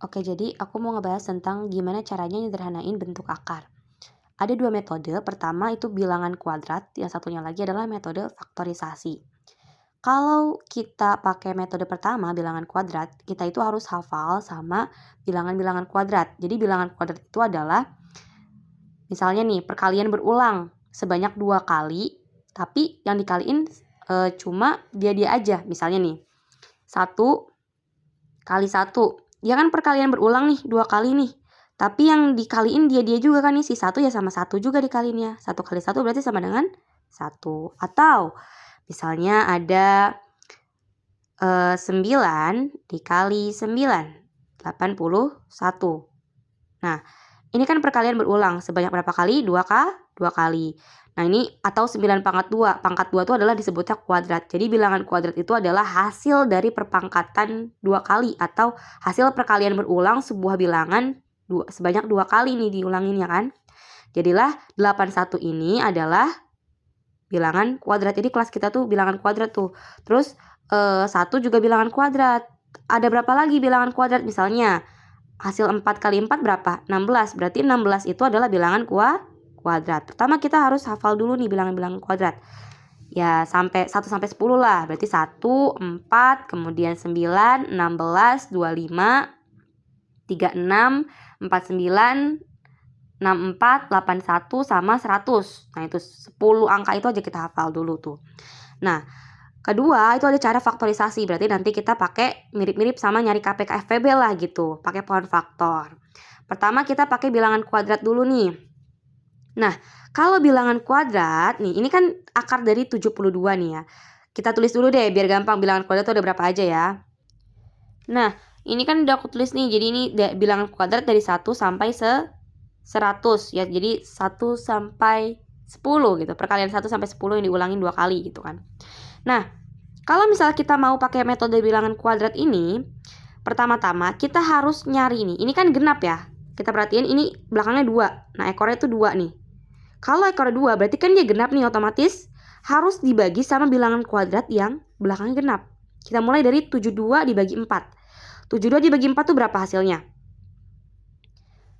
Oke, jadi aku mau ngebahas tentang gimana caranya nyederhanain bentuk akar. Ada dua metode, pertama itu bilangan kuadrat, yang satunya lagi adalah metode faktorisasi. Kalau kita pakai metode pertama, bilangan kuadrat, kita itu harus hafal sama bilangan-bilangan kuadrat. Jadi bilangan kuadrat itu adalah, misalnya nih, perkalian berulang sebanyak 2 kali, tapi yang dikaliin cuma dia aja. Misalnya nih, 1 kali 1. Ya kan perkalian berulang nih, 2 kali nih. Tapi yang dikaliin dia juga kan nih, si 1 ya sama 1 juga dikaliinnya. 1 kali 1 berarti sama dengan 1. Atau misalnya ada 9 dikali 9, 81. Nah, ini kan perkalian berulang sebanyak berapa kali? 2 kali. Nah, ini atau 9 pangkat 2. Pangkat 2 itu adalah disebutnya kuadrat. Jadi bilangan kuadrat itu adalah hasil dari perpangkatan 2 kali atau hasil perkalian berulang sebuah bilangan sebanyak 2 kali nih diulangin ya kan. Jadilah 81 ini adalah bilangan kuadrat. Jadi kelas kita tuh bilangan kuadrat tuh. Terus 1 juga bilangan kuadrat. Ada berapa lagi bilangan kuadrat? Misalnya hasil 4 kali 4 berapa? 16. Berarti 16 itu adalah bilangan kuadrat. Pertama kita harus hafal dulu nih bilangan-bilangan kuadrat. Ya sampai 1 sampai 10 lah. Berarti 1, 4, kemudian 9, 16, 25, 36, 49, 64, 81 sama 100. Nah, itu 10 angka itu aja kita hafal dulu tuh. Nah, kedua itu ada cara faktorisasi. Berarti nanti kita pakai mirip-mirip sama nyari KPK-FPB lah gitu. Pakai pohon faktor. Pertama kita pakai bilangan kuadrat dulu nih. Nah, kalau bilangan kuadrat nih, ini kan akar dari 72 nih ya. Kita tulis dulu deh biar gampang bilangan kuadrat itu ada berapa aja ya. Nah, ini kan udah aku tulis nih. Jadi ini bilangan kuadrat dari 1 sampai 100 ya. Jadi 1 sampai 10 gitu. Perkalian 1 sampai 10 yang diulangin 2 kali gitu kan. Nah, kalau misalnya kita mau pakai metode bilangan kuadrat ini, pertama-tama kita harus nyari ini. Ini kan genap ya. Kita perhatiin ini belakangnya 2. Nah, ekornya itu 2 nih. Kalau ekornya 2 berarti kan dia genap nih, otomatis harus dibagi sama bilangan kuadrat yang belakangnya genap. Kita mulai dari 72 dibagi 4. 72 dibagi 4 itu berapa hasilnya?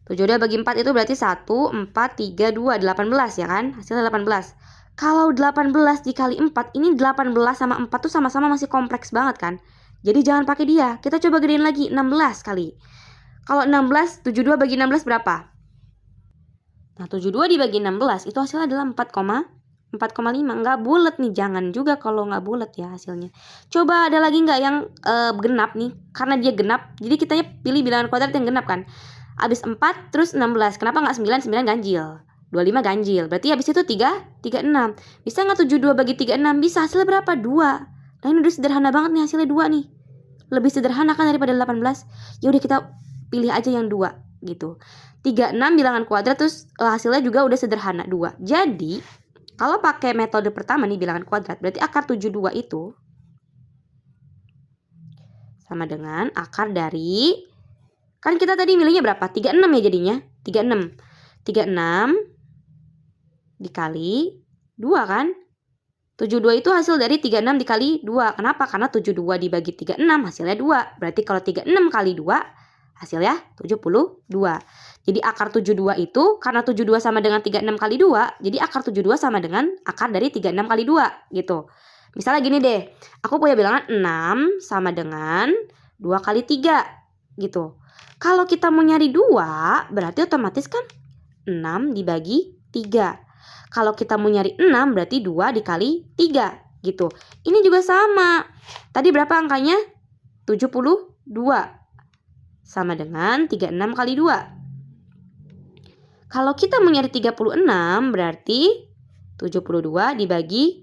72 bagi 4 itu berarti 1, 4, 3, 2, 18 ya kan? Hasilnya 18. Kalau 18 dikali 4, ini 18 sama 4 tuh sama-sama masih kompleks banget kan? Jadi jangan pakai dia. Kita coba gedein lagi, 16 kali. Kalau 16, 72 bagi 16 berapa? Nah, 72 dibagi 16 itu hasilnya adalah 4,5. Nggak bulat nih, jangan juga kalau nggak bulat ya hasilnya. Coba ada lagi nggak yang genap nih? Karena dia genap, jadi kita pilih bilangan kuadrat yang genap kan. Habis 4 terus 16. Kenapa nggak 9? 9 ganjil. 25 ganjil. Berarti habis itu 36. Bisa nggak 72 bagi 36? Bisa. Hasilnya berapa? 2. Nah, ini udah sederhana banget nih, hasilnya 2 nih. Lebih sederhana kan daripada 18. Ya udah kita pilih aja yang 2 gitu. 36 bilangan kuadrat terus hasilnya juga udah sederhana 2. Jadi kalau pakai metode pertama nih bilangan kuadrat, berarti akar 72 itu sama dengan akar dari, kan kita tadi milihnya berapa? 36 ya jadinya. 36. 36 dikali 2 kan? 72 itu hasil dari 36 dikali 2. Kenapa? Karena 72 dibagi 36 hasilnya 2. Berarti kalau 36 kali 2 hasilnya 72. Jadi akar 72 itu karena 72 sama dengan 36 kali 2, jadi akar 72 sama dengan akar dari 36 kali 2 gitu. Misalnya gini deh, aku punya bilangan 6 sama dengan 2 kali 3 gitu. Kalau kita mau nyari 2, berarti otomatis kan 6 dibagi 3. Kalau kita mau nyari 6 berarti 2 dikali 3 gitu. Ini juga sama. Tadi berapa angkanya? 72. Sama dengan 36 kali 2. Kalau kita mau nyari 36 berarti 72 dibagi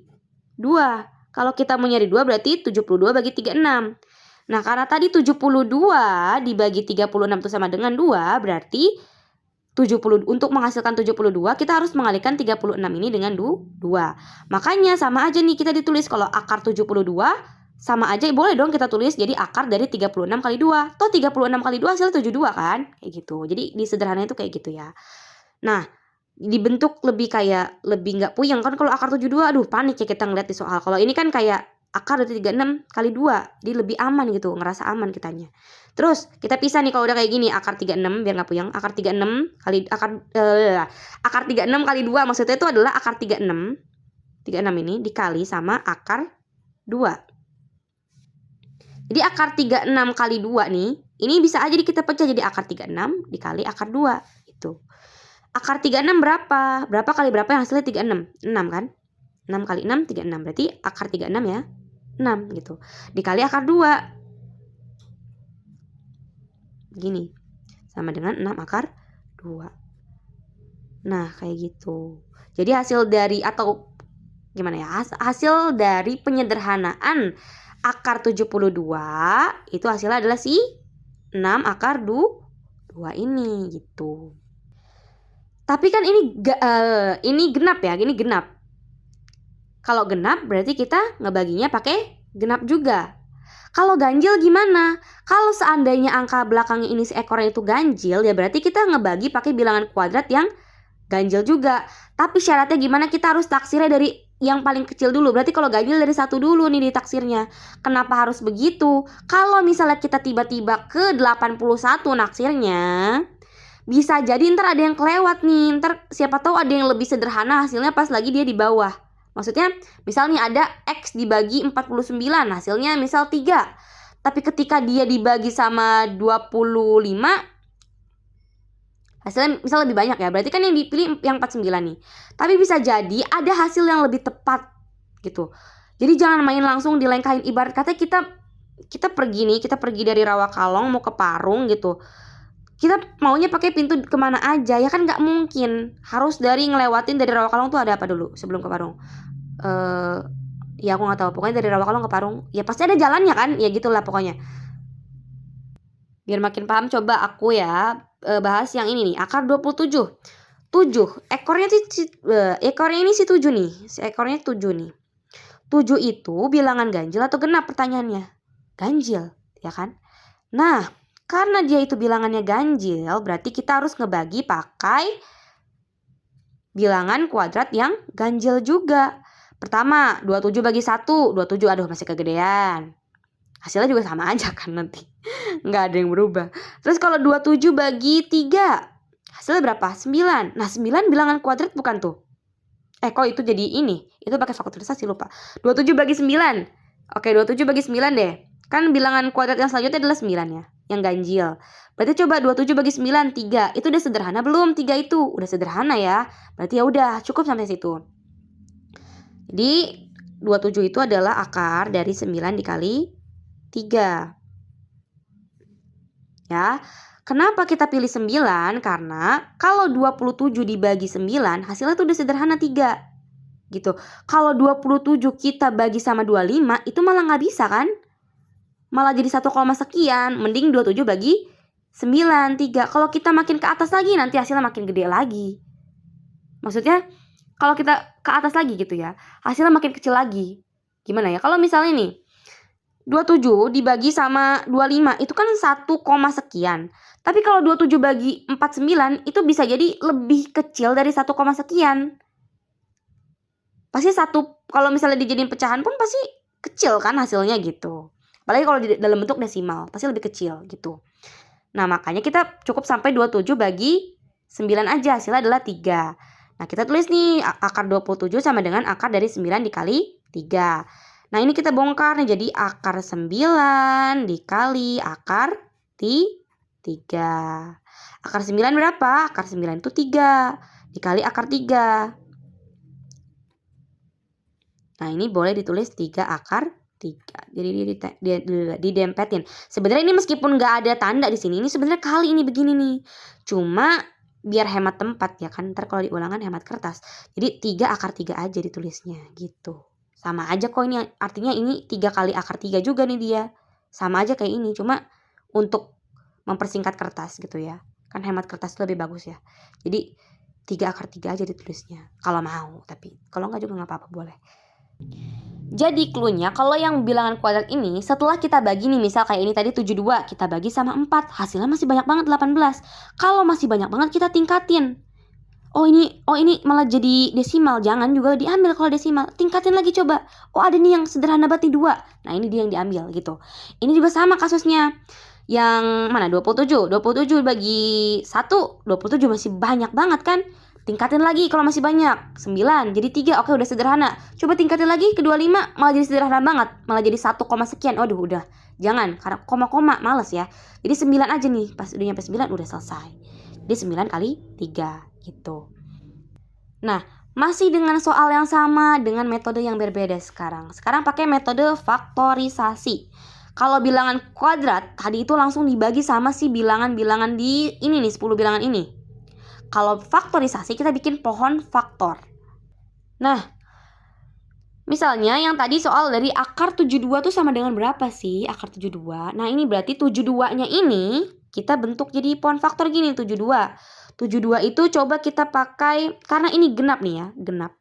2. Kalau kita mau nyari 2 berarti 72 bagi 36. Nah, karena tadi 72 dibagi 36 itu sama dengan 2, berarti 70, untuk menghasilkan 72 kita harus mengalihkan 36 ini dengan 2. Makanya sama aja nih kita ditulis kalau akar 72 sama aja boleh dong kita tulis jadi akar dari 36 kali 2. Toh 36 kali 2 hasilnya 72 kan? Kayak gitu. Jadi di sederhananya itu kayak gitu ya. Nah, dibentuk lebih kayak lebih nggak puyeng kan kalau akar 72, aduh panik ya kita ngeliat di soal. Kalau ini kan kayak akar dari 36 kali 2, jadi lebih aman gitu, ngerasa aman kitanya. Terus kita pisah nih kalau udah kayak gini, akar 36 biar nggak puyeng. Akar 36 kali akar 36 kali 2 maksudnya itu adalah akar 36. 36 ini dikali sama akar 2. Jadi akar 36 kali 2 nih, ini bisa aja kita pecah jadi akar 36 dikali akar 2 itu. Akar 36 berapa? Berapa kali berapa yang hasilnya 36? 6 kan? 6 kali 6 36. Berarti akar 36 ya 6 gitu. Dikali akar 2. Begini. Sama dengan 6 akar 2. Nah, kayak gitu. Jadi hasil dari atau gimana ya? Hasil dari penyederhanaan akar 72 itu hasilnya adalah si 6 akar 2 ini gitu. Tapi kan ini genap ya, ini genap. Kalau genap berarti kita ngebaginya pakai genap juga. Kalau ganjil gimana? Kalau seandainya angka belakangnya ini seekornya itu ganjil, ya berarti kita ngebagi pakai bilangan kuadrat yang ganjil juga. Tapi syaratnya gimana? Kita harus taksirnya dari yang paling kecil dulu. Berarti kalau ganjil dari 1 dulu nih ditaksirnya. Kenapa harus begitu? Kalau misalnya kita tiba-tiba ke 81 naksirnya, bisa jadi ntar ada yang kelewat nih. Ntar siapa tahu ada yang lebih sederhana hasilnya pas lagi dia di bawah. Maksudnya misalnya ada X dibagi 49 hasilnya misal 3. Tapi ketika dia dibagi sama 25 hasilnya misal lebih banyak ya. Berarti kan yang dipilih yang 49 nih. Tapi bisa jadi ada hasil yang lebih tepat gitu. Jadi jangan main langsung dilengkahin. Ibarat kata kita pergi dari Rawakalong mau ke Parung gitu. Kita maunya pakai pintu kemana aja ya kan nggak mungkin. Harus ngelewatin dari Rawakalong tuh ada apa dulu sebelum ke Parung? Ya aku nggak tahu. Pokoknya dari Rawakalong ke Parung ya pasti ada jalannya kan. Ya gitulah pokoknya. Biar makin paham coba aku ya bahas yang ini nih. Akar 27. 7. Ekornya ini si 7 nih. Ekornya 7 nih. 7 itu bilangan ganjil atau genap pertanyaannya? Ganjil ya kan. Nah karena dia itu bilangannya ganjil, berarti kita harus ngebagi pakai bilangan kuadrat yang ganjil juga. Pertama, 27 bagi 1. 27, aduh masih kegedean. Hasilnya juga sama aja kan nanti. Nggak ada yang berubah. Terus kalau 27 bagi 3, hasilnya berapa? 9. Nah 9 bilangan kuadrat bukan tuh? Kok itu jadi ini? Itu pakai faktorisasi lupa. 27 bagi 9. Oke, 27 bagi 9 deh. Kan bilangan kuadrat yang selanjutnya adalah 9 ya, yang ganjil. Berarti coba 27 bagi 9, 3. Itu udah sederhana belum? 3 itu udah sederhana ya. Berarti ya udah cukup sampai situ. Jadi 27 itu adalah akar dari 9 dikali 3. Ya. Kenapa kita pilih 9? Karena kalau 27 dibagi 9, hasilnya tuh udah sederhana 3. Gitu. Kalau 27 kita bagi sama 25, itu malah nggak bisa kan? Malah jadi 1, sekian. Mending 27 bagi 9, 3. Kalau kita makin ke atas lagi nanti hasilnya makin gede lagi. Maksudnya kalau kita ke atas lagi gitu ya, hasilnya makin kecil lagi. Gimana ya? Kalau misalnya nih 27 dibagi sama 25 itu kan 1, sekian. Tapi kalau 27 bagi 49 itu bisa jadi lebih kecil dari 1, sekian. Pasti kalau misalnya dijadiin pecahan pun pasti kecil kan hasilnya gitu. Apalagi kalau dalam bentuk desimal, pasti lebih kecil gitu. Nah, makanya kita cukup sampai 27 bagi 9 aja, hasilnya adalah 3. Nah, kita tulis nih akar 27 sama dengan akar dari 9 dikali 3. Nah, ini kita bongkar nih, jadi akar 9 dikali akar 3. Akar 9 berapa? Akar 9 itu 3 dikali akar 3. Nah, ini boleh ditulis 3 akar 3. Jadi didempetin. Sebenarnya ini meskipun nggak ada tanda di sini, ini sebenarnya kali ini begini nih. Cuma biar hemat tempat ya kan. Ntar kalau diulangan hemat kertas. Jadi 3 akar 3 aja ditulisnya gitu. Sama aja kok ini artinya ini 3 kali akar 3 juga nih dia. Sama aja kayak ini. Cuma untuk mempersingkat kertas gitu ya. Kan hemat kertas itu lebih bagus ya. Jadi 3 akar 3 aja ditulisnya. Kalau mau, tapi kalau nggak juga nggak apa-apa boleh. Jadi cluenya kalau yang bilangan kuadrat ini setelah kita bagi nih misal kayak ini tadi 72 kita bagi sama 4 hasilnya masih banyak banget 18. Kalau masih banyak banget kita tingkatin. Oh ini malah jadi desimal, jangan juga diambil kalau desimal. Tingkatin lagi coba. Oh ada nih yang sederhana banget nih 2. Nah ini dia yang diambil gitu. Ini juga sama kasusnya. Yang mana? 27. 27 bagi 1, 27 masih banyak banget kan? Tingkatin lagi kalau masih banyak. 9 jadi 3. Oke, udah sederhana. Coba tingkatin lagi ke 25, malah jadi sederhana banget. Malah jadi 1, sekian. Waduh, udah. Jangan, karena koma-koma males ya. Jadi 9 aja nih. Pas udah nyampe 9 udah selesai. Jadi 9 kali 3 gitu. Nah, masih dengan soal yang sama dengan metode yang berbeda sekarang. Sekarang pakai metode faktorisasi. Kalau bilangan kuadrat tadi itu langsung dibagi sama si bilangan-bilangan di ini nih, 10 bilangan ini. Kalau faktorisasi kita bikin pohon faktor. Nah, misalnya yang tadi soal dari akar 72 tuh sama dengan berapa sih akar 72? Nah, ini berarti 72-nya ini kita bentuk jadi pohon faktor gini, 72. 72 itu coba kita pakai, karena ini genap nih ya, genap.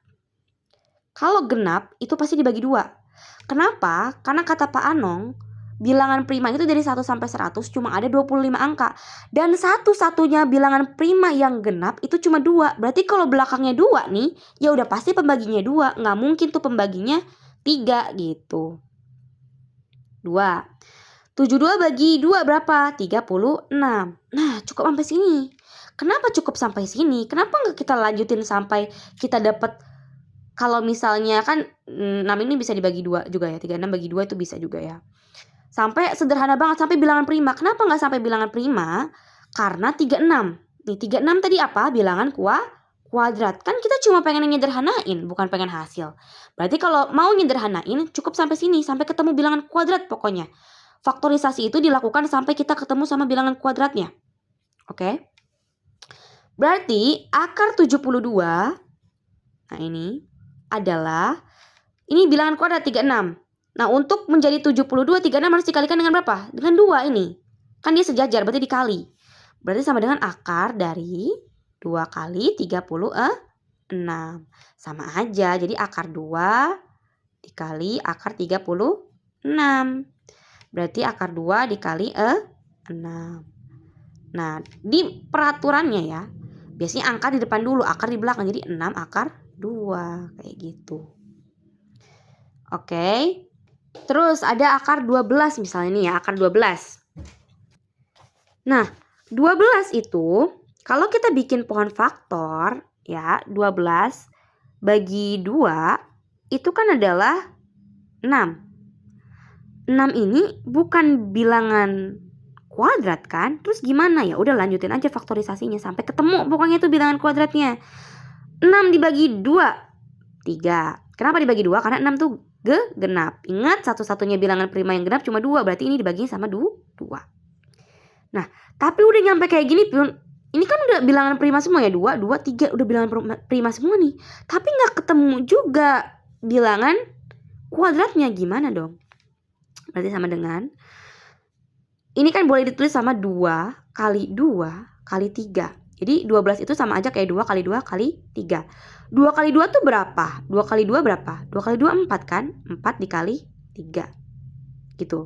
Kalau genap itu pasti dibagi 2. Kenapa? Karena kata Pak Anong, bilangan prima itu dari 1 sampai 100 cuma ada 25 angka. Dan satu-satunya bilangan prima yang genap itu cuma 2. Berarti kalau belakangnya 2 nih, ya udah pasti pembaginya 2. Nggak mungkin tuh pembaginya 3 gitu. 2. 72 bagi 2 berapa? 36. Nah, cukup sampai sini. Kenapa cukup sampai sini? Kenapa nggak kita lanjutin sampai kita dapat, kalau misalnya kan 6 ini bisa dibagi 2 juga ya. 36 bagi 2 itu bisa juga ya. Sampai sederhana banget, sampai bilangan prima. Kenapa nggak sampai bilangan prima? Karena 36. Nih 36 tadi apa? Bilangan kuadrat. Kan kita cuma pengen nyederhanain, bukan pengen hasil. Berarti kalau mau nyederhanain cukup sampai sini, sampai ketemu bilangan kuadrat pokoknya. Faktorisasi itu dilakukan sampai kita ketemu sama bilangan kuadratnya. Oke? Berarti akar 72, nah ini adalah, ini bilangan kuadrat 36. Nah, untuk menjadi 72, 36 harus dikalikan dengan berapa? Dengan 2 ini. Kan dia sejajar, berarti dikali. Berarti sama dengan akar dari 2 kali 36. Sama aja, jadi akar 2 dikali akar 36. Berarti akar 2 dikali 6. Nah, di peraturannya ya, biasanya angka di depan dulu, akar di belakang. Jadi 6 akar 2, kayak gitu. Oke. Terus ada akar 12 misalnya nih ya, akar 12. Nah, 12 itu kalau kita bikin pohon faktor ya, 12 bagi 2 itu kan adalah 6. 6 ini bukan bilangan kuadrat kan? Terus gimana ya? Udah lanjutin aja faktorisasinya sampai ketemu pokoknya itu bilangan kuadratnya. 6 dibagi 2, 3. Kenapa dibagi 2? Karena 6 tuh genap. Ingat, satu-satunya bilangan prima yang genap cuma 2. Berarti ini dibagi sama 2. Nah, tapi udah nyampe kayak gini, ini kan udah bilangan prima semua ya. 2, 2, 3 udah bilangan prima semua nih. Tapi gak ketemu juga bilangan kuadratnya. Gimana dong? Berarti sama dengan, ini kan boleh ditulis sama 2 kali 2 kali 3. Jadi 12 itu sama aja kayak 2 kali 2 kali 3. 2 kali 2 tuh berapa? 2 kali 2 berapa? 2 kali 2 4 kan? 4 dikali 3. Gitu.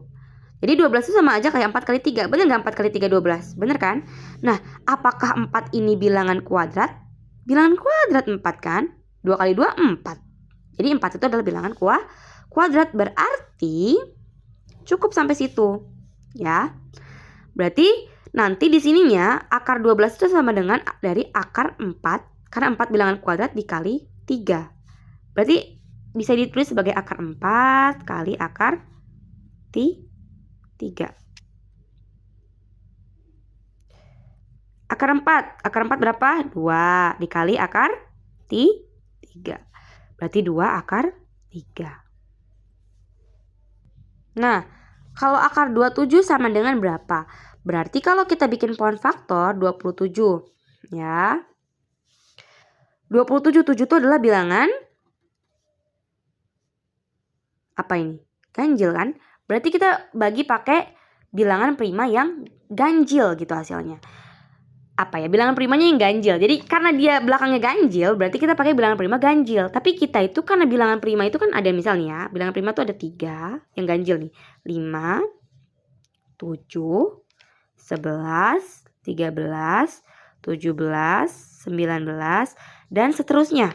Jadi 12 itu sama aja kayak 4 kali 3. Bener gak 4 kali 3 12? Bener kan? Nah, apakah 4 ini bilangan kuadrat? Bilangan kuadrat 4 kan? 2 kali 2 4. Jadi 4 itu adalah bilangan kuadrat. Berarti cukup sampai situ. Ya. Berarti nanti di sininya akar 12 itu sama dengan dari akar 4. Karena 4 bilangan kuadrat dikali 3. Berarti bisa ditulis sebagai akar 4 kali akar 3. Akar 4. Akar 4 berapa? 2 dikali akar 3. Berarti 2 akar 3. Nah, kalau akar 27 sama dengan berapa? Berarti kalau kita bikin pohon faktor 27. Ya. 27, 7 itu adalah bilangan apa ini? Ganjil kan? Berarti kita bagi pakai bilangan prima yang ganjil gitu hasilnya. Apa ya? Bilangan primanya yang ganjil. Jadi karena dia belakangnya ganjil, berarti kita pakai bilangan prima ganjil. Tapi kita itu karena bilangan prima itu kan ada misalnya, bilangan prima itu ada 3 yang ganjil nih. 5, 7, 11, 13, 17, 19, dan seterusnya.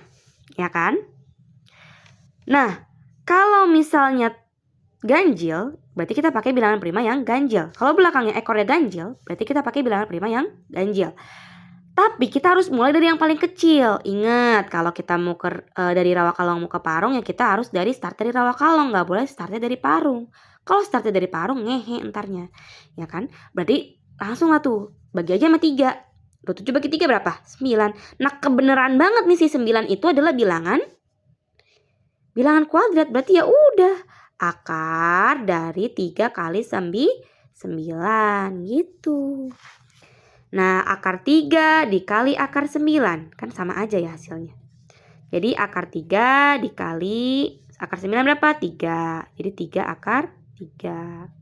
Ya kan? Nah, kalau misalnya ganjil, berarti kita pakai bilangan prima yang ganjil. Kalau belakangnya ekornya ganjil, berarti kita pakai bilangan prima yang ganjil. Tapi kita harus mulai dari yang paling kecil. Ingat, kalau kita mau dari rawa kalong mau ke parung, ya kita harus start dari rawa kalong. Nggak boleh startnya dari parung. Kalau startnya dari parung, ngehe entarnya. Ya kan? Berarti langsung lah tuh. Bagi aja sama 3. 27 bagi 3 berapa? 9. Nah, kebenaran banget nih si 9 itu adalah bilangan kuadrat. Berarti ya udah. Akar dari 3 kali 9 gitu. Nah, akar 3 dikali akar 9. Kan sama aja ya hasilnya. Jadi akar 3 dikali akar 9 berapa? 3. Jadi 3 akar 3.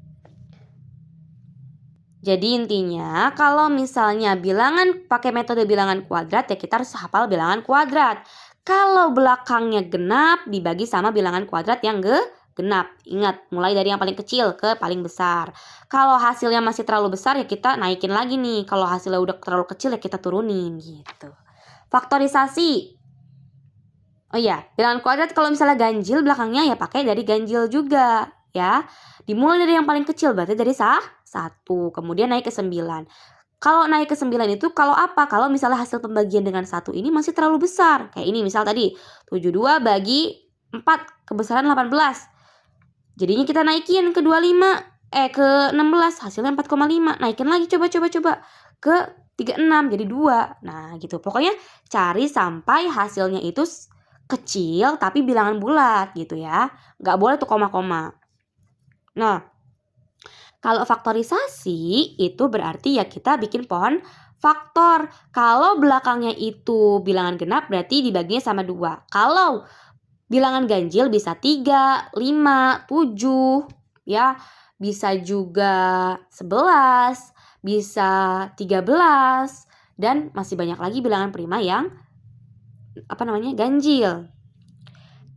Jadi intinya kalau misalnya bilangan pakai metode bilangan kuadrat, ya kita harus hafal bilangan kuadrat. Kalau belakangnya genap dibagi sama bilangan kuadrat yang genap. Ingat, mulai dari yang paling kecil ke paling besar. Kalau hasilnya masih terlalu besar, ya kita naikin lagi nih. Kalau hasilnya udah terlalu kecil, ya kita turunin gitu. Faktorisasi. Oh iya, bilangan kuadrat kalau misalnya ganjil belakangnya ya pakai dari ganjil juga ya. Dimulai dari yang paling kecil, berarti dari 1, kemudian naik ke 9. Kalau naik ke 9 itu kalau apa? Kalau misalnya hasil pembagian dengan 1 ini masih terlalu besar. Kayak ini misal tadi 72 bagi 4 kebesaran 18. Jadinya kita naikin ke 25, ke 16, hasilnya 4,5. Naikin lagi coba ke 36 jadi 2. Nah, gitu. Pokoknya cari sampai hasilnya itu kecil tapi bilangan bulat gitu ya. Nggak boleh tuh koma-koma. Nah, kalau faktorisasi itu berarti ya kita bikin pohon faktor. Kalau belakangnya itu bilangan genap berarti dibaginya sama 2. Kalau bilangan ganjil bisa 3, 5, 7 ya. Bisa juga 11, bisa 13 dan masih banyak lagi bilangan prima yang ganjil.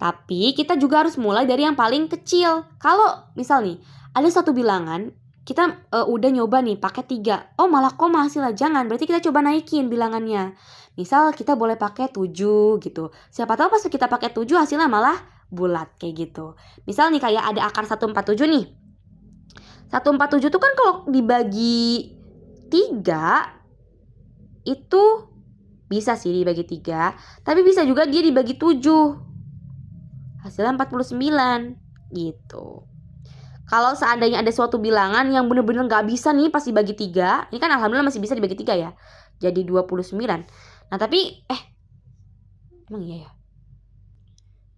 Tapi kita juga harus mulai dari yang paling kecil. Kalau misal nih ada satu bilangan kita udah nyoba nih pakai 3. Oh, malah koma hasilnya. Jangan, berarti kita coba naikin bilangannya. Misal kita boleh pakai 7 gitu. Siapa tahu pas kita pakai 7 hasilnya malah bulat kayak gitu. Misal nih kayak ada akar 147 nih. 147 tuh kan kalau dibagi 3 itu bisa sih dibagi 3, tapi bisa juga dia dibagi 7. Hasilnya 49 gitu. Kalau seandainya ada suatu bilangan yang bener-bener gak bisa nih pas dibagi 3, ini kan alhamdulillah masih bisa dibagi 3 ya, jadi 29. Nah tapi emang iya ya,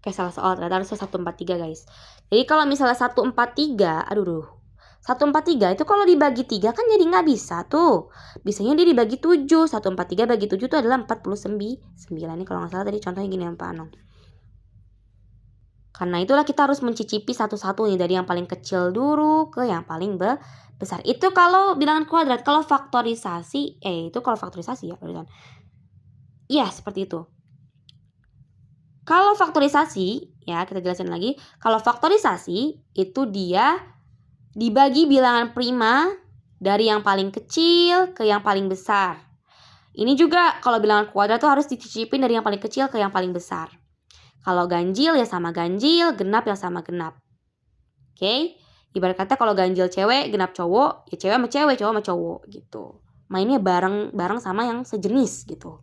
kayak salah soal, ternyata harusnya 143 guys. Jadi kalau misalnya 143, 143 itu kalau dibagi 3 kan jadi gak bisa tuh. Bisanya dia dibagi 7. 143 bagi 7 itu adalah 49. Ini kalau gak salah tadi contohnya gini ya Pak Anong. Karena itulah kita harus mencicipi satu-satu nih dari yang paling kecil dulu ke yang paling besar. Itu kalau bilangan kuadrat. Kalau faktorisasi, itu kalau faktorisasi ya. Iya, seperti itu. Kalau faktorisasi, ya kita jelasin lagi. Kalau faktorisasi itu dia dibagi bilangan prima dari yang paling kecil ke yang paling besar. Ini juga kalau bilangan kuadrat tuh harus dicicipin dari yang paling kecil ke yang paling besar. Kalau ganjil ya sama ganjil, genap ya sama genap. Oke? Ibarat kata kalau ganjil cewek, genap cowok, ya cewek sama cewek, cowok sama cowok gitu. Mainnya bareng sama yang sejenis gitu.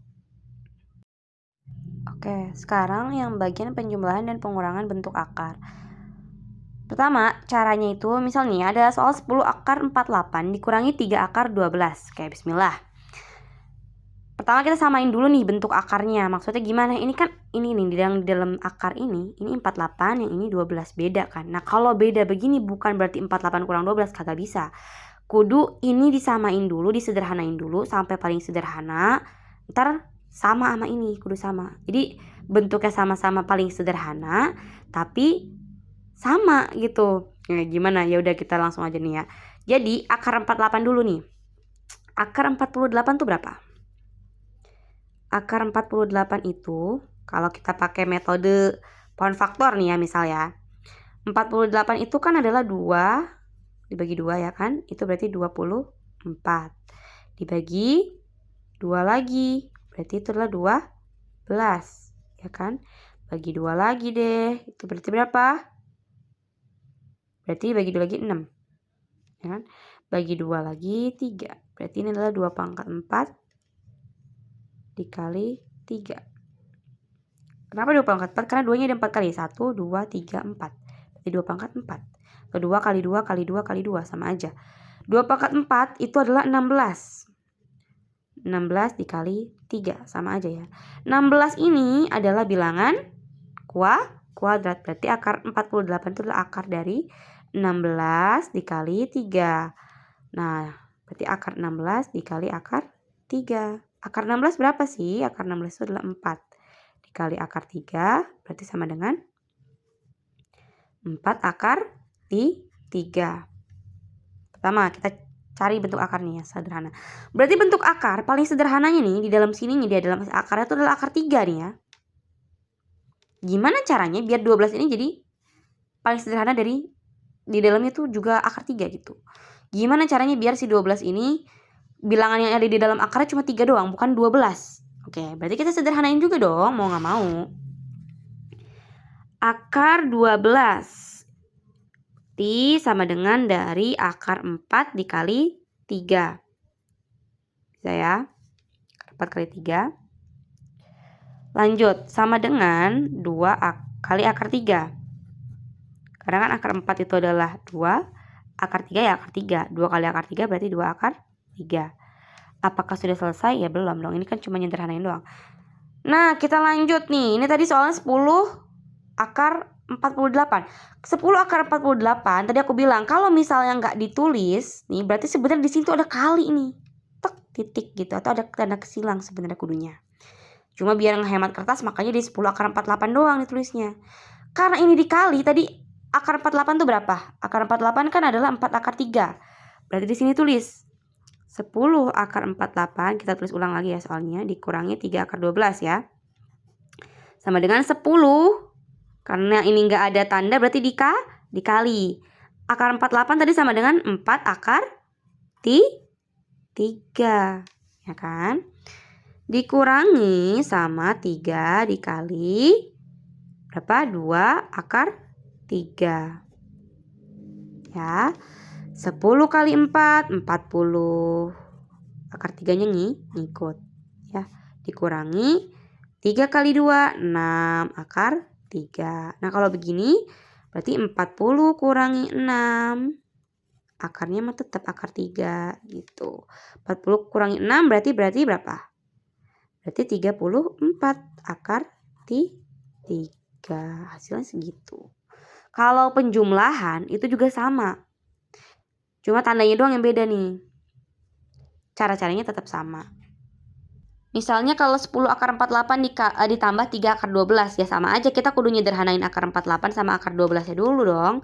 Oke, sekarang yang bagian penjumlahan dan pengurangan bentuk akar. Pertama, caranya itu misalnya ada soal 10 akar 48 dikurangi 3 akar 12. Kayak bismillah. Pertama kita samain dulu nih bentuk akarnya. Maksudnya gimana? Ini kan ini nih di dalam akar ini 48, yang ini 12, beda kan. Nah, kalau beda begini bukan berarti 48 kurang 12, kagak bisa. Kudu ini disamain dulu, disederhanain dulu sampai paling sederhana. Ntar sama ini, kudu sama. Jadi bentuknya sama-sama paling sederhana tapi sama gitu. Ya, gimana? Ya udah kita langsung aja nih ya. Jadi akar 48 dulu nih. Akar 48 tuh berapa? Akar 48 itu kalau kita pakai metode pohon faktor nih ya misal ya. 48 itu kan adalah 2 dibagi 2 ya kan? Itu berarti 24. Dibagi 2 lagi. Berarti itu adalah 12. Ya kan? Bagi 2 lagi deh. Itu berarti berapa? Berarti bagi 2 lagi 6. Ya kan? Bagi 2 lagi 3. Berarti ini adalah 2 pangkat 4 dikali 3. Kenapa 2 pangkat 4? Karena 2-nya ada 4 kali. 1, 2, 3, 4. Berarti 2 pangkat 4. Kedua kali 2 kali 2 kali 2 sama aja. 2 pangkat 4 itu adalah 16. 16 dikali 3 sama aja ya. 16 ini adalah bilangan kuadrat. Berarti akar 48 itu adalah akar dari 16 dikali 3. Nah, berarti akar 16 dikali akar 3. Akar 16 berapa sih? Akar 16 itu adalah 4. Dikali akar 3 berarti sama dengan 4 akar 3. Pertama kita cari bentuk akarnya sederhana. Berarti bentuk akar paling sederhananya nih di dalam sini nih, di dalam akarnya itu adalah akar 3 nih ya. Gimana caranya biar 12 ini jadi paling sederhana dari di dalamnya tuh juga akar 3 gitu. Gimana caranya biar si 12 ini bilangan yang ada di dalam akarnya cuma 3 doang, bukan 12. Oke, berarti kita sederhanain juga dong, mau gak mau. Akar 12 T sama dengan dari akar 4 dikali 3. Bisa ya? 4 kali 3. Lanjut, sama dengan 2 kali akar 3. Karena kan akar 4 itu adalah 2. Akar 3 ya akar 3. 2 kali akar 3 berarti 2 akar 3. Apakah sudah selesai? Ya belum dong. Ini kan cuma nyederhanain doang. Nah, kita lanjut nih. Ini tadi soalnya 10 akar 48. 10 akar 48 tadi aku bilang kalau misalnya nggak ditulis nih berarti sebenarnya di sini tuh ada kali nih. Tek titik gitu atau ada tanda kesilang sebenarnya kudunya. Cuma biar ngehemat kertas makanya di 10 akar 48 doang ditulisnya. Karena ini dikali tadi akar 48 tuh berapa? Akar 48 kan adalah 4 akar 3. Berarti di sini tulis 10 akar 48, kita tulis ulang lagi ya soalnya, dikurangi 3 akar 12 ya. Sama dengan 10. Karena ini nggak ada tanda berarti dikali. Akar 48 tadi sama dengan 4 akar 3. Ya kan? Dikurangi sama 3 dikali berapa? 2 akar 3. Ya. 10 kali 4, 40. Akar 3-nya ngikut. Ya. Dikurangi 3 kali 2, 6 akar 3. Nah kalau begini berarti 40 kurangi 6. Akarnya mah tetap akar 3 gitu. 40 kurangi 6 berarti berapa? Berarti 34 akar 3. Hasilnya segitu. Kalau penjumlahan itu juga sama. Cuma tandanya doang yang beda nih. Cara-caranya tetap sama. Misalnya kalau 10 akar 48 ditambah 3 akar 12 ya sama aja kita kudu nyederhanain akar 48 sama akar 12 ya dulu dong.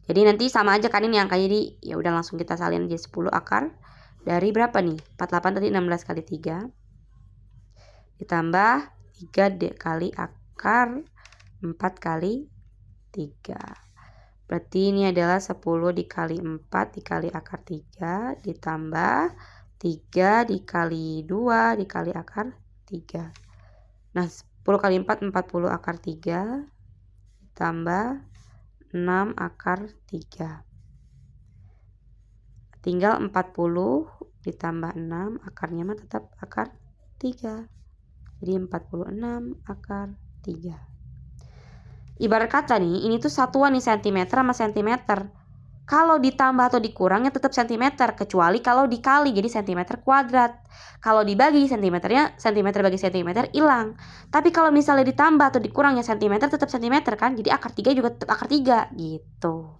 Jadi nanti sama aja kan ini angkanya jadi ya udah langsung kita salin aja 10 akar dari berapa nih? 48 tadi 16 kali 3 ditambah 3 kali akar 4 kali 3. Berarti ini adalah 10 dikali 4 dikali akar 3 ditambah 3 dikali 2 dikali akar 3. Nah 10 kali 4 40 akar 3 ditambah 6 akar 3. Tinggal 40 ditambah 6 akarnya mah tetap akar 3. Jadi 46 akar 3. Ibarat kata nih ini tuh satuan nih sentimeter sama sentimeter. Kalau ditambah atau dikurangnya tetap sentimeter kecuali kalau dikali jadi sentimeter kuadrat. Kalau dibagi sentimeternya sentimeter bagi sentimeter hilang. Tapi kalau misalnya ditambah atau dikurangnya sentimeter tetap sentimeter kan. Jadi akar 3 juga tetap akar 3 gitu.